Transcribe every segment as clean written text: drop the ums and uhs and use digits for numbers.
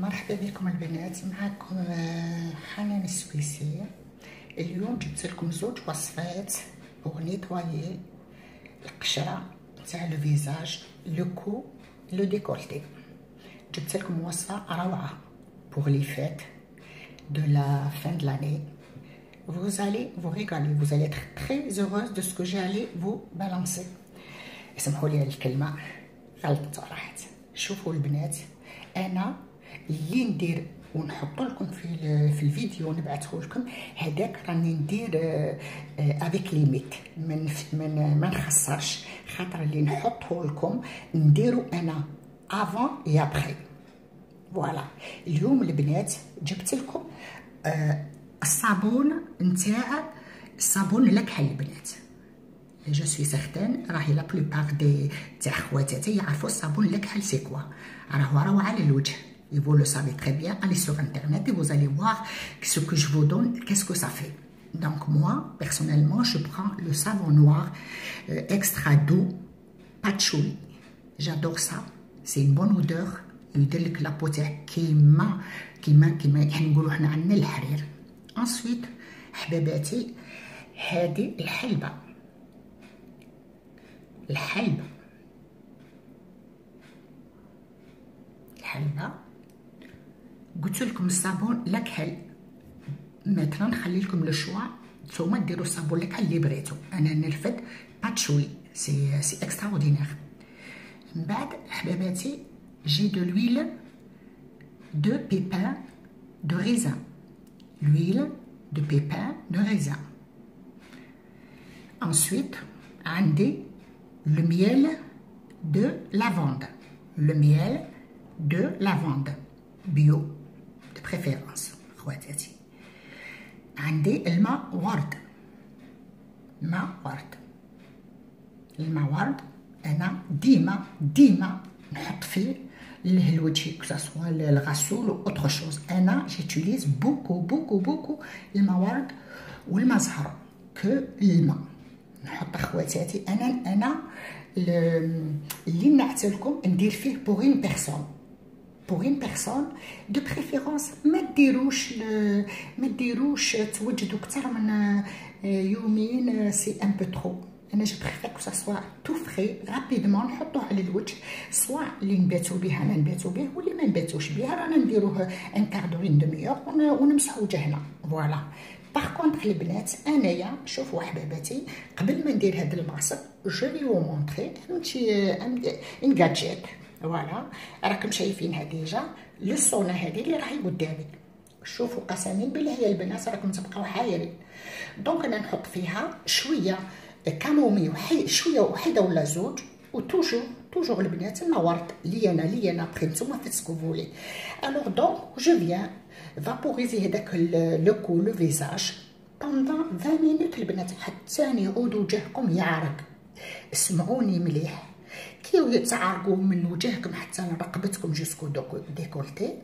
مرحبا بكم البنات، معكم حنان السويسي. اليوم جبت لكم زوج وصفات بوغ نيتوايي القشره تاع لو فيزاج، لو كو، لو ديكولتي. جبت لكم وصفه روعه بوغ لي فيت de la fin de l'année. Vous allez vous régaler, vous allez être très heureuse de ce que j'allais vous balancer. اسمحوا لي الكلمه غلطت راحت. شوفوا البنات، انا اللي ندير ونحط لكم في الفيديو نبعثه لكم، هذاك راني ندير افيك ليميت، ما نخسرش، خاطر اللي نحطه لكم نديرو انا افون اي ابري. فوالا اليوم البنات جبت لكم الصابون نتاع الصابون الكحل البنات. جو سوي سيغتان راهي لا بلوبار تاع خواتاتي يعرفوا الصابون الكحل سي كوا، راهو روعه للوجه. Et vous le savez très bien, allez sur internet et vous allez voir ce que je vous donne, qu'est-ce que ça fait. Donc moi, personnellement, je prends le savon noir extra doux, patchouli. J'adore ça, c'est une bonne odeur. يدير لك لابو تاعك كيما نقولوا حنا عندنا الحرير. ensuite حباباتي، هذه الحلبه قلت لكم الصابون الكحل. مثلا نخلي لكم لو شوا، نتوما ديروا الصابون الكحل اللي بغيتو. انا نرفد باتشوي، سي اكسترا اوردينير. من بعد حباباتي جي دو l'huile de pépin de raisin, l'huile de pépin de raisin. Ensuite عندي le miel de lavande, le miel de lavande bio de préférence خواتاتي. عندي الماء ورد، الماء ورد انا ديما نحط فيه الوجه، كو سوا الغسول و اوتر شوز. انا جيتيليز بوكو الماء ورد والماء زهر كو الماء نحط خواتاتي. انا اللي نعت لكم ندير فيه بوغ اون بيرسون دو بريفيرونس. ما ديروش توجدوا اكثر من يومين، سي ان بو ترو. انا جو بريفير كو سوا تو فري رابيدمون نحطوه على الوجه، سواء اللي نباتو به انا نباتو به، واللي ما نباتوش به رانا نديروه ان كاردو اون دمي اور ونمسحو وجهنا. فوالا. باغ كونطخ البنات، انايا شوفوا حباباتي، قبل ما ندير هذا الماسك جو في فو مونطري ان غادجيت. فوالا راكم شايفينها ديجا، لو صونا هذه اللي راهي قدامي. شوفوا قسما بالله يا البنات راكم تبقاو حايرين. دونك انا نحط فيها شويه كامومي شويه وحده ولا زوج، وتوجور البنات الماء ورد لي انا بخي نتوما فيت سكو فولي. الوغ دونك جو فيان فابوريزي هذاك لو كو لو فيزاج بوندون 20 مينوت البنات، حتى يعود وجهكم يعرق. اسمعوني مليح، كي تعرقوا من وجهكم حتى رقبتكم جوسكو ديكولتي،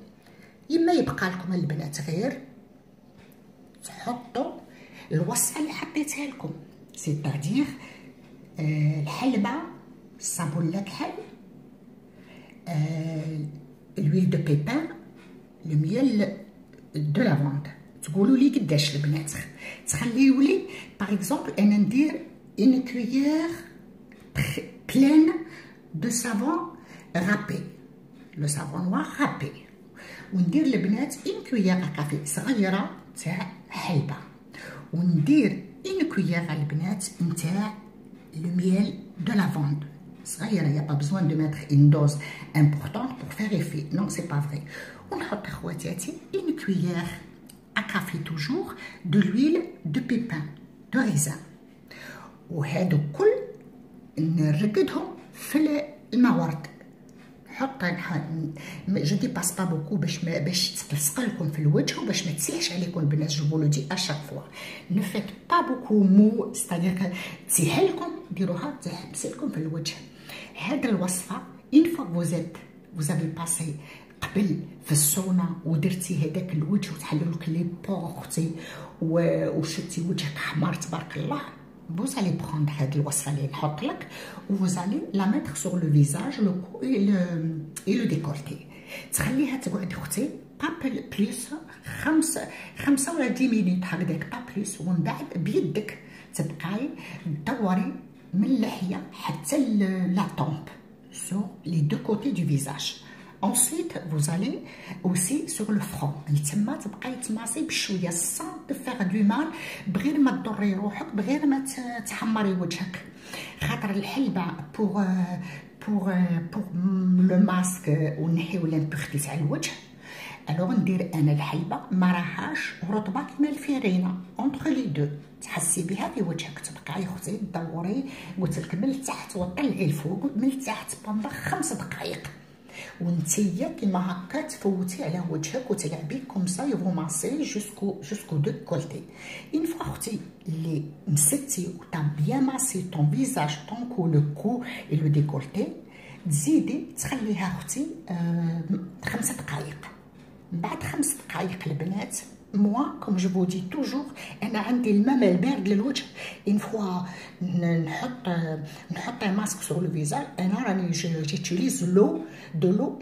يما يبقى لكم البنات غير تحطوا الوصفه اللي حطيتها لكم، سيتادير الحلبه، الصابون الكحل، الويل دو بيبان، لو ميل دو لافوند. تقولوا لي قداش البنات، تخليوا لي باغ اكزومبل انا ندير اون كويير بلين دو سافون رابي، لو سافون نوار رابي، وندير البنات اون كويير كافي صغيره تاع حلبه، وندير اون كويير البنات نتاع لو ميل دو لافوند صغيره. يا با بزوان دو ميتر اون دوز امبورطونت بور فير ايفي، نو سي با فري. ونحط خواتاتي اون كويير كافي توجور دو l'huile دو بيبان دو ريزان، وهادو كل نرقدهم في الماء ورد. نحط جو دي باس با بوكو باش تلصق لكم في الوجه وباش ما تسيحش عليكم البنات. جو فولو دي اشاك فوا نو فيت با بوكو مو، ستادير تسيح لكم ديروها تحبس لكم في الوجه. هاد الوصفه اون فوا فوزافي باسي قبل في السونا ودرتي هذاك الوجه وتحلوا لك لي بور اختي وشتي وجهك حمار تبارك الله، vous allez prendre هاد الوصفه اللي نحط لك و vous allez la mettre sur le visage, le cou et le décolleté. تخليها تقعد اختي با بليس 5 ولا 10 مينوت هكذاك با بليس، ومن بعد بيدك تبقاي تدوري من اللحيه حتى لا طومب sur les deux côtés du visage. Ensuite, vous allez aussi sur le front. تما تبقاي تماسي بشويه sans te faire du mal، بغير ما تضري روحك، بغير ما تحمري وجهك، خاطر الحلبه بور لو ماسك ونحيو لامبورتي تاع الوجه. الوغ ندير انا الحلبه ما راهاش رطبه كيما الفيرينا اونتر لي دو، تحسي بها في وجهك، تبقاي اختي تدوري قلت لك من التحت وطلعي الفوق من التحت بندق 5 دقائق، وانتيا كيما هكا تفوتي على وجهك وتلعبي كوم سا يفو ماسي جوسكو دو كولتي. اون فوا اختي اللي مسكتي و تا بيان ماسي طون فيزاج طون كو لو كو اي لو ديكولتي، تزيدي تخليها اختي 5 دقائق. بعد 5 دقائق البنات، موا كوم جو دي توجور انا عندي الماء البارد للوجه، اون فوا نحط ماسك سور لو فيزاج، انا راني جيتيليز دو لو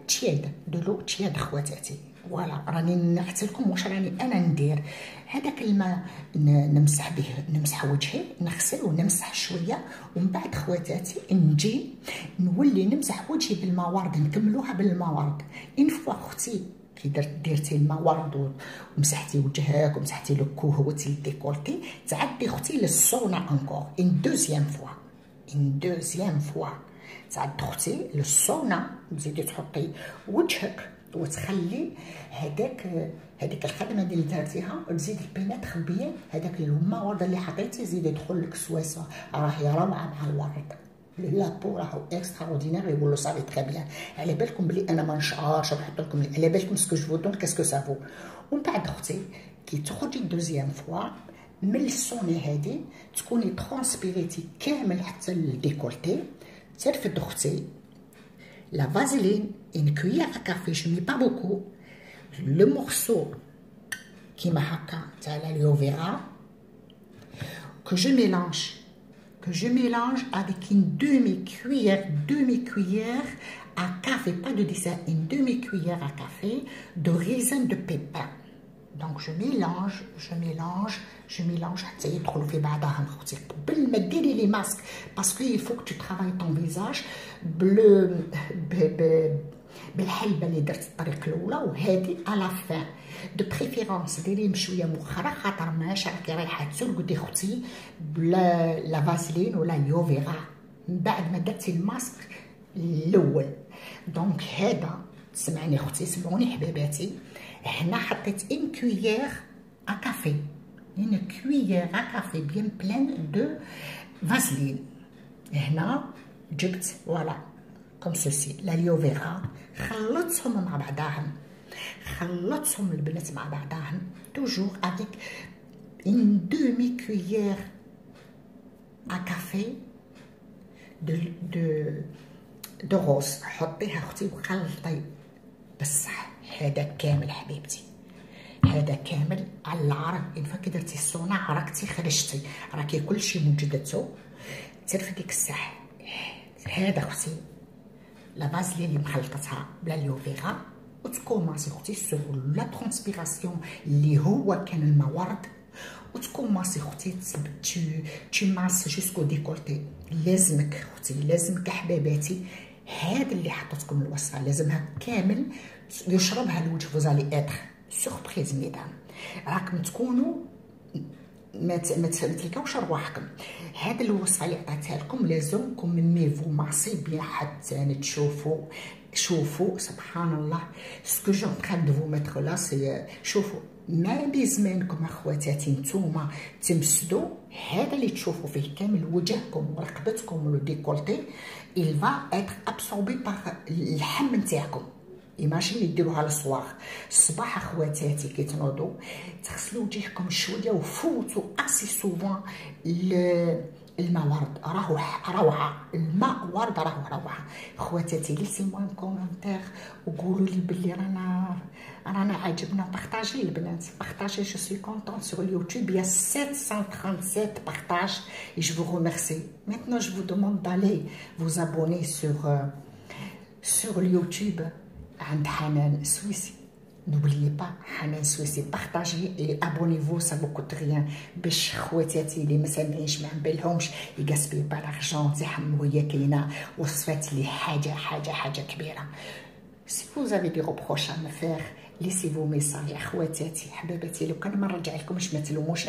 تياد خواتاتي. فوالا راني نحكي لكم واش راني انا ندير. هذاك الماء نمسح به، نمسح وجهي، نغسل ونمسح شويه، ومن بعد خواتاتي نجي نولي نمسح وجهي بالماء ورد، نكملوها بالماء ورد. اون فوا اختي كي درتي الماء ورد ومسحتي وجهك ومسحتي لو كو هوتي الديكولتي، تعدي اختي للسونا انكور اون دوزيام فوا تعد اختي للسونا، تزيدي تحطي وجهك وتخلي هذيك الخدمه اللي درتيها، تزيد البينات تخبيه هذاك الماء ورد اللي حطيتي، زيدي يدخل لك سواسه، راهي روعه مع الورد. لابو راهو اكسترا اوردينير، يقولوا صافي تري بيان. على بالكم بلي انا ما نشعرش نحط لكم، على بالكم سكو جو دون كاسكو سافو. ومن بعد اختي كي تخرجي دوزيام فوا من السوني هذه تكوني ترانسبيريتي كامل حتى الديكولتي، ترفد اختي لا فازيلين ان كويير ا كافي، جو مي با بوكو، لو مورسو كيما هكا تاع اليوفيرا que je mélange avec une demi-cuillère à café, pas de dessert, une demi-cuillère à café de raisin de pépin. Donc je mélange حتى يدخلوا في بعضهم اختي. قبل ما ديري لي ماسك باسكو il faut que tu travailles ton visage بالحلبه اللي درت الطريق الاولى، وهذه على فان دو بريفيرونس ديري بشويه مؤخرا، خاطر ماش راكي رايحه تسلقدي اختي بلا لا فازلين ولا يوفيرا من بعد ما درتي الماسك الاول. دونك هذا سمعني اختي، سمعوني حبيباتي، هنا حطيت ان كويير ا كافي، une cuillère à café bien pleine de vaseline. هنا جبت فوالا كوم سوسي لا ليوفيرا، خلطتهم مع بعضاهم، خلطتهم البنات مع بعضاهم توجور افيك une demi cuillère à café de rose. حطيها اختي وخلطي بصح. هذا كامل حبيبتي، هذا كامل على العرق. ان فكي درتي الصونا عرقتي خرجتي، راكي كلشي موجدتو ترفديك الساح. هذا اختي لا فازلين اللي مخلطتها بلا ليوفيرا، وتكوماسي اختي سور لا ترانسبيراسيون اللي هو كان الماء ورد، وتكوماسي اختي تي ماس جوسكو ديكولتي. لازمك اختي، لازمك حباباتي، هذا اللي حطيتكم الوصفه لازمها كامل يشربها الوجه. فوزالي اتر سوربريز ميدام، راكم تكونوا ما تلقاوش رواحكم. هذا الوصفه اللي عطيتها لكم لازمكم مي فو ماسي بيان حتى شوفوا سبحان الله سكو جو ان دو فو ميتر لا سي. شوفوا ما بزمانكم اخواتاتي نتوما تمسدوا هذا اللي تشوفوا فيه كامل وجهكم ورقبتكم ولو ديكولتي، il va être absorbé par اللحم نتاعكم. ايماجيني ديروها للصواغ الصباح اخواتاتي كي تنوضوا تغسلوا وجهكم شويه وفوتوا اسي سوفون الماء ورد، راهو روعه، الماء ورد راهو روعه. خواتاتي ليسي موا كومونتير وقولوا لي بلي رانا عاجبنا. بارطاجي البنات، بارطاجي. جو سوي كونطون سور اليوتيوب يا 737 بارطاج et je vous remercie. Maintenant je vous demande d'aller vous abonner sur YouTube عند حنان سويسي. N'oubliez pas حنان سويسي. بارطاجي اي ابونيفو سا بو كوت غيان باش خواتاتي اللي ما سامعينش ما عبالهمش يغاسبي با لارجون تاعهم وهي كاينه وصفات لي حاجه كبيره. Si vous avez des reproches à me faire, laissez-vous message يا خواتاتي حباباتي. لو كان ما نرجع لكمش ما تلوموش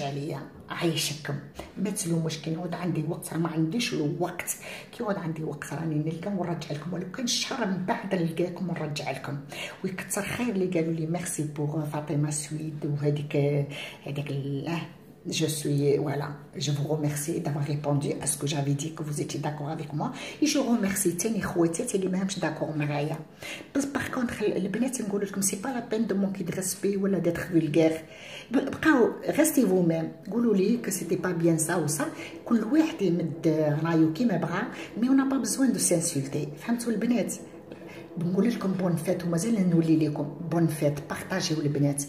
عليا عايشكم. ما تلوموش كي نعود عندي وقت، ما عنديش الوقت. كي يعود عندي وقت راني نلقى ونرجع لكم، ولو كان شهر من بعد نلقاكم ونرجع لكم. ويكثر خير اللي قالوا لي ميرسي بوغ فاطمه سويد وهذيك Je suis, voilà, je vous remercie d'avoir répondu à ce que j'avais dit, que vous étiez d'accord avec moi. Et je remercie تاني خواتاتي اللي ماهمش داكور معايا. بس باغ كونتخ البنات نقول لكم سي با لا بين دو مونكي دو ريسبي ولا ديتر فولغير. بقاو ريستي فو ميم، قولوا لي كو سيتي با بيان سا وسا. كل واحد يمد رايو كيما بغا، مي اون با بزوان دو سانسولتي. فهمتوا البنات؟ بنقول لكم بون فات ومازال نولي لكم بون فات. بارطاجيو البنات،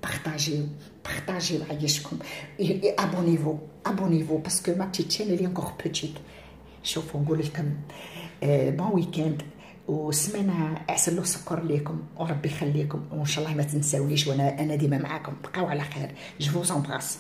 partagez عايشكم. abonnez-vous parce que ma petite chaîne elle est encore petite. شوفوا نقول لكم بون ويكاند وسمانه عسل وسكر ليكم وربي يخليكم، وان شاء الله ما تنساوليش وانا ديما معاكم. بقاو على خير. جو فوز امبراس.